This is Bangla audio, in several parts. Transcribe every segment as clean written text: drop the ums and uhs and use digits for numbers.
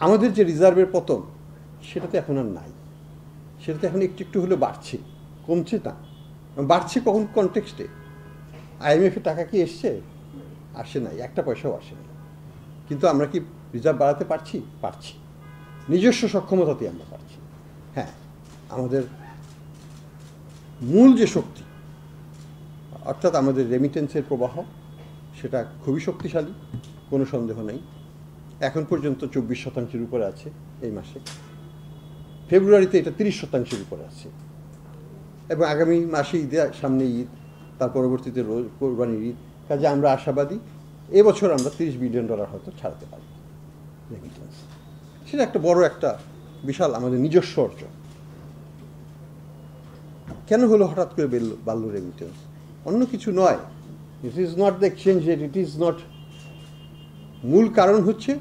আমাদের যে রিজার্ভের পতন সেটাতে এখন আর নাই, সেটাতে এখন একটু একটু হলে বাড়ছে, কমছে না। বাড়ছে কখন কনটেক্সটে? আইএমএফের টাকা কি এসছে? আসে নাই, একটা পয়সাও আসে নাই। কিন্তু আমরা কি রিজার্ভ বাড়াতে পারছি? পারছি, নিজস্ব সক্ষমতাতে আমরা পারছি। হ্যাঁ, আমাদের মূল যে শক্তি, অর্থাৎ আমাদের রেমিটেন্সের প্রবাহ, সেটা খুবই শক্তিশালী, কোনো সন্দেহ নেই। এখন পর্যন্ত 24% উপরে আছে এই মাসে। ফেব্রুয়ারিতে এটা 30% উপরে আছে, এবং আগামী মাসে ঈদে, সামনে ঈদ, তার পরবর্তীতে কোরবানির ঈদ। কাজে আমরা আশাবাদী এবছর আমরা $30 বিলিয়ন হয়তো ছাড়াতে পারি রেমিটেন্স। সেটা একটা বড়, একটা বিশাল আমাদের নিজস্ব অর্জন। কেন হলো হঠাৎ করে বাড়ল রেমিটেন্স? অন্য কিছু নয়, it is not the exchange rate, it is not. মূল কারণ হচ্ছে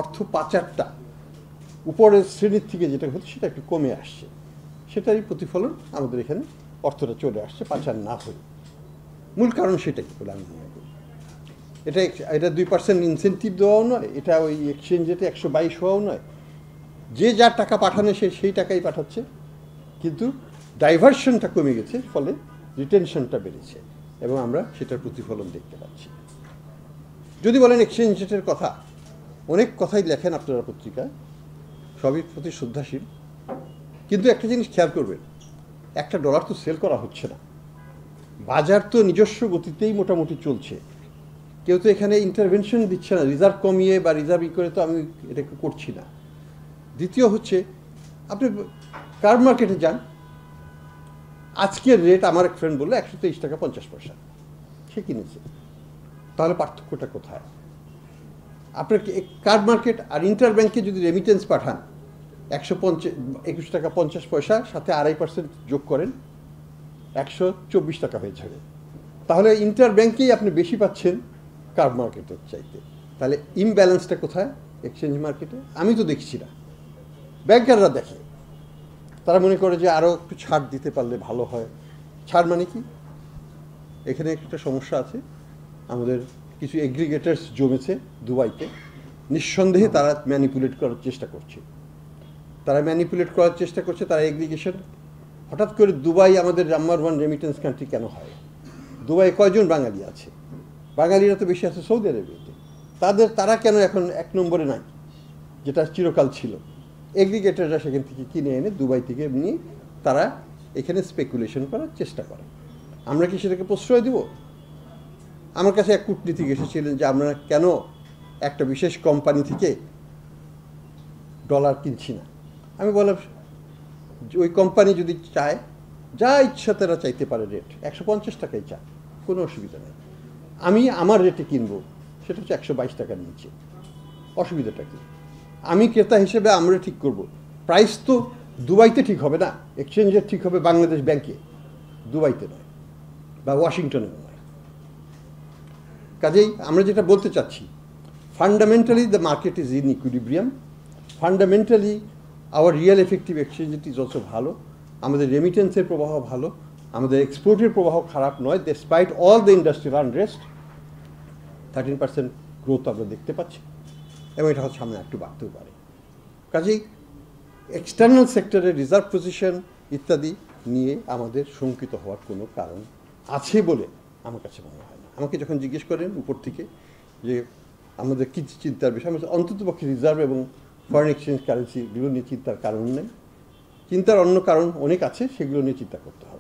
অর্থ পাচারটা উপরের শ্রেণীর থেকে যেটা হচ্ছে সেটা একটু কমে আসছে, সেটারই প্রতিফলন আমাদের এখানে অর্থটা চলে আসছে পাচার না হয়ে। মূল কারণ সেটাই বলে আমি মনে করি। এটা 2% ইনসেন্টিভ দেওয়াও নয়, এটা ওই এক্সচেঞ্জ রেটে 122 হওয়াও নয়। যে যার টাকা পাঠানো সে সেই টাকাই পাঠাচ্ছে, কিন্তু ডাইভারশনটা কমে গেছে, ফলে রিটেনশনটা বেড়েছে, এবং আমরা সেটার প্রতিফলন দেখতে পাচ্ছি। যদি বলেন এক্সচেঞ্জ রেটের কথা, অনেক কথাই লেখেন আপনারা পত্রিকায়, সবই প্রতি শ্রদ্ধাশীল, কিন্তু একটা জিনিস খেয়াল করবেন, একটা ডলার তো সেল করা হচ্ছে না, বাজার তো নিজস্ব গতিতেই মোটামুটি চলছে। কেউ তো এখানে ইন্টারভেনশন দিচ্ছে না, রিজার্ভ কমিয়ে বা রিজার্ভ করে তো আমি এটাকে করছি না। দ্বিতীয় হচ্ছে, আপনি কার্ড মার্কেটে যান, আজকের রেট আমার এক ফ্রেন্ড বললো 123.50 টাকা সে কিনেছে। তাহলে পার্থক্যটা কোথায়? আপনার কার্ড মার্কেট আর ইন্টার ব্যাংকে যদি রেমিটেন্স পাঠান 121.50 টাকা, সাথে 2.5% যোগ করেন, 124 টাকা হয়ে যাবে। তাহলে ইন্টার ব্যাংকেই আপনি বেশি পাচ্ছেন কার্ড মার্কেটের চাইতে। তাহলে ইমব্যালেন্সটা কোথায় এক্সচেঞ্জ মার্কেটে? আমি তো দেখছি না, ব্যাংকাররা দেখে। তারা মনে করে যে আরও একটু ছাড় দিতে পারলে ভালো হয়। ছাড় মানে কি? এখানে একটা সমস্যা আছে, আমাদের কিছু এগ্রিগেটার্স জমেছে দুবাইতে, নিঃসন্দেহে তারা ম্যানিপুলেট করার চেষ্টা করছে। তারা এগ্রিগেশন। হঠাৎ করে দুবাই আমাদের নাম্বার 1 রেমিটেন্স কান্ট্রি কেন হয়? দুবাই কয়জন বাঙালি আছে? বাঙালিরা তো বেশি আছে সৌদি আরবিয়াতে। তারা কেন এখন 1 নম্বরে নাই, যেটা চিরকাল ছিল? এগ্রিগেটাররা সেখান থেকে কিনে এনে দুবাই থেকে নিয়ে তারা এখানে স্পেকুলেশন করার চেষ্টা করে। আমরা কি সেটাকে প্রশ্রয় দিব? আমার কাছে এক কূটনীতিক এসেছিলেন যে আমরা কেন একটা বিশেষ কোম্পানি থেকে ডলার কিনছি না। আমি বললাম, ওই কোম্পানি যদি চায়, যা ইচ্ছা তারা চাইতে পারে, রেট 150 টাকাই চায়, কোনো অসুবিধা নেই। আমি আমার রেটে কিনবো, সেটা হচ্ছে 122 টাকার নিচে। অসুবিধাটা কি? আমি ক্রেতা হিসেবে আমরা ঠিক করব। প্রাইস তো দুবাইতে ঠিক হবে না, এক্সচেঞ্জ রেট ঠিক হবে বাংলাদেশ ব্যাংকে, দুবাইতে নয়, বা ওয়াশিংটনে নয়। কাজেই আমরা যেটা বলতে চাচ্ছি, fundamentally the market is in equilibrium, fundamentally hour real effective exchange rate is also ভালো, আমাদের রেমিটেন্সের প্রবাহ ভালো, আমাদের এক্সপোর্টের প্রবাহ খারাপ নয়। Despite all the industrial unrest 13% growth আমরা দেখতে পাচ্ছি, এবং এটা হয়তো সামনে একটু বাড়তেও পারে। কাজেই এক্সটার্নাল সেক্টরের রিজার্ভ পজিশন ইত্যাদি নিয়ে আমাদের শঙ্কিত হওয়ার কোনো কারণ আছে বলে আমার কাছে মনে হয় না। আমাকে যখন জিজ্ঞেস করেন উপর থেকে যে আমাদের কী চিন্তার বিষয়, আমি অন্ততপক্ষে রিজার্ভ এবং ফরেন এক্সচেঞ্জ কারেন্সি এগুলো নিয়ে চিন্তার কারণ নেই। চিন্তার অন্য কারণ অনেক আছে, সেগুলো নিয়ে চিন্তা করতে হবে।